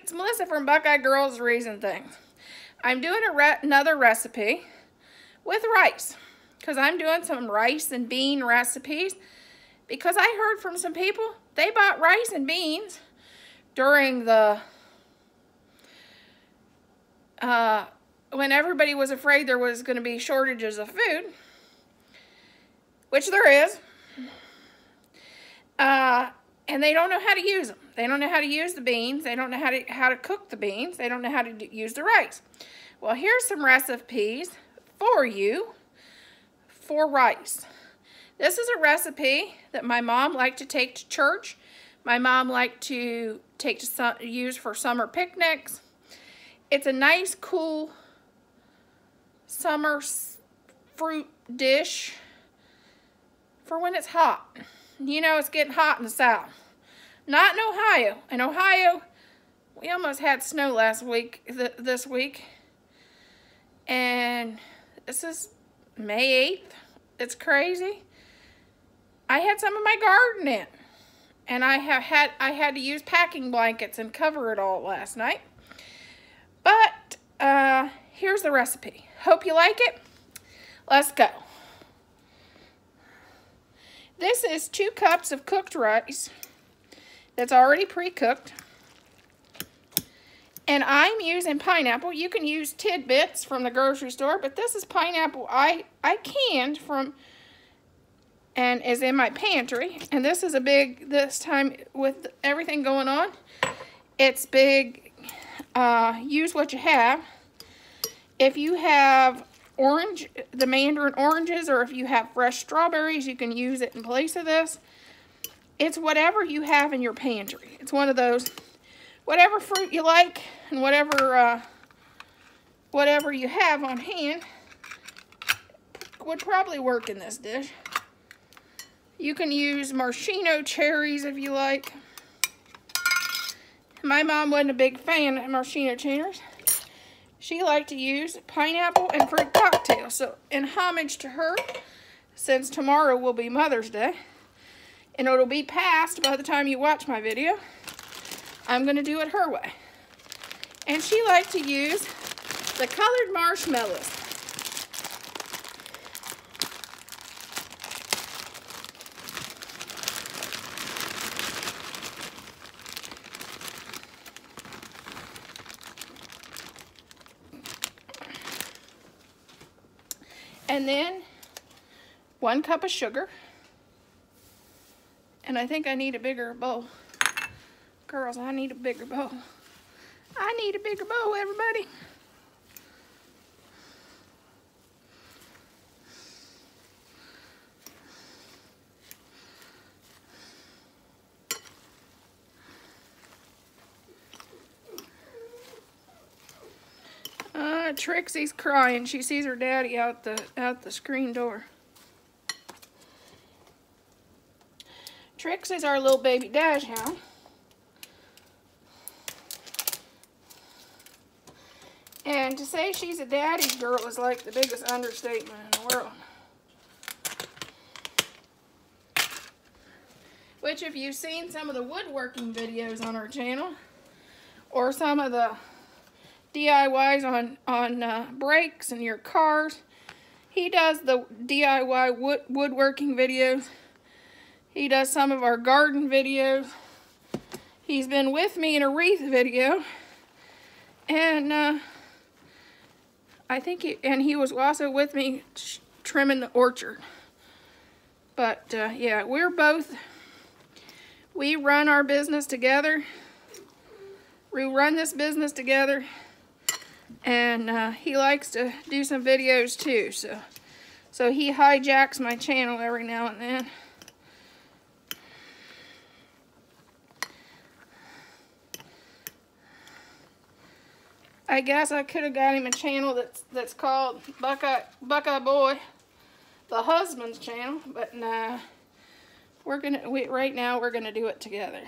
it's Melissa from Buckeye Girls Reason Things. I'm doing another recipe with rice because I'm doing some rice and bean recipes because I heard from some people they bought rice and beans during the when everybody was afraid there was going to be shortages of food, which there is. And they don't know how to use them. They don't know how to use the beans. They don't know how to cook the beans. They don't know how to use the rice. Well, here's some recipes for you for rice. This is a recipe that my mom liked to take to church. My mom liked to use for summer picnics. It's a nice, cool summer fruit dish for when it's hot. You know, it's getting hot in the South. Not in Ohio. In Ohio, we almost had snow last week, this week. And this is May 8th. It's crazy. I had some of my garden in. And I had to use packing blankets and cover it all last night. But here's the recipe. Hope you like it. Let's go. This is 2 cups of cooked rice that's already pre-cooked. And I'm using pineapple. You can use tidbits from the grocery store, but this is pineapple I canned from and is in my pantry. And this is a big, this time with everything going on, it's big. Use what you have. If you have the mandarin oranges, or if you have fresh strawberries, you can use it in place of this. It's whatever you have in your pantry. It's one of those, whatever fruit you like and whatever you have on hand would probably work in this dish. You can use maraschino cherries if you like. My mom wasn't a big fan of maraschino cherries. She liked to use pineapple and fruit cocktails. So in homage to her, since tomorrow will be Mother's Day, and it'll be past by the time you watch my video, I'm going to do it her way. And she liked to use the colored marshmallows. And then 1 cup of sugar. And I think I need a bigger bowl. Girls, I need a bigger bowl. I need a bigger bowl, everybody. Trixie's crying. She sees her daddy out the screen door. Trixie's our little baby dash hound. And to say she's a daddy's girl is like the biggest understatement in the world. Which, if you've seen some of the woodworking videos on our channel, or some of the DIYs on brakes and your cars, he does the DIY woodworking videos. He does some of our garden videos. He's been with me in a wreath video. And I think he was also with me trimming the orchard. But yeah, we run our business together. We run this business together. And he likes to do some videos too. So he hijacks my channel every now and then. I guess I could have got him a channel that's called Buckeye Boy, the husband's channel, but nah. Right now we're gonna do it together.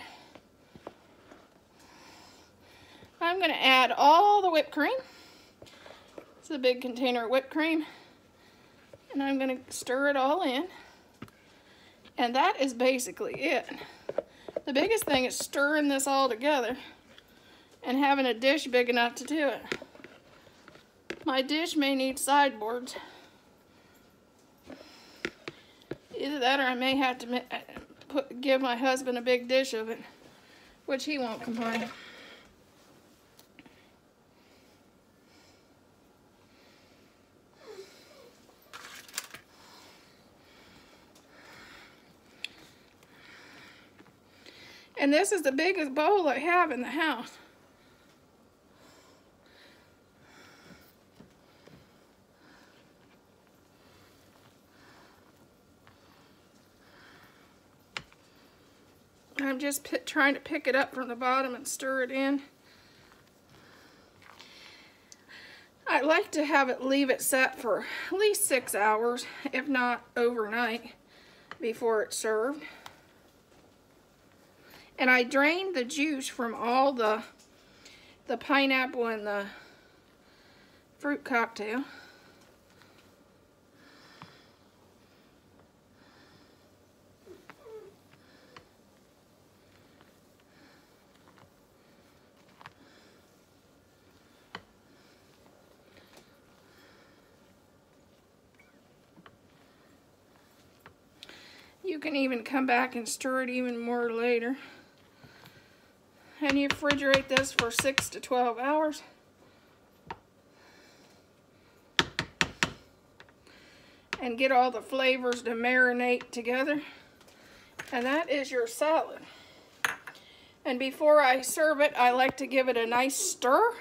I'm gonna add all the whipped cream. It's a big container of whipped cream, and I'm gonna stir it all in. And that is basically it. The biggest thing is stirring this all together and having a dish big enough to do it. My dish may need sideboards. Either that or I may have to give my husband a big dish of it, which he won't complain. And this is the biggest bowl I have in the house. I'm just trying to pick it up from the bottom and stir it in. I like to leave it set for at least 6 hours, if not overnight, before it's served. And I drained the juice from all the pineapple and the fruit cocktail. You can even come back and stir it even more later. And you refrigerate this for 6 to 12 hours. And get all the flavors to marinate together. And that is your salad. And before I serve it, I like to give it a nice stir.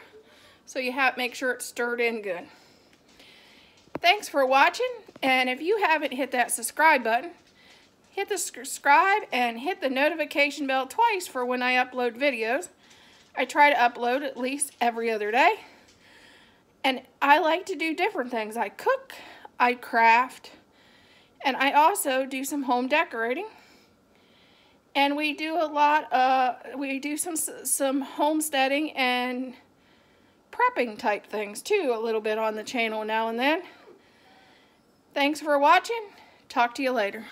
So you make sure it's stirred in good. Thanks for watching. And if you haven't hit that subscribe button, hit the subscribe and hit the notification bell twice for when I upload videos. I try to upload at least every other day. And I like to do different things. I cook, I craft, and I also do some home decorating. And we do a lot we do some homesteading and prepping type things too, a little bit on the channel now and then. Thanks for watching. Talk to you later.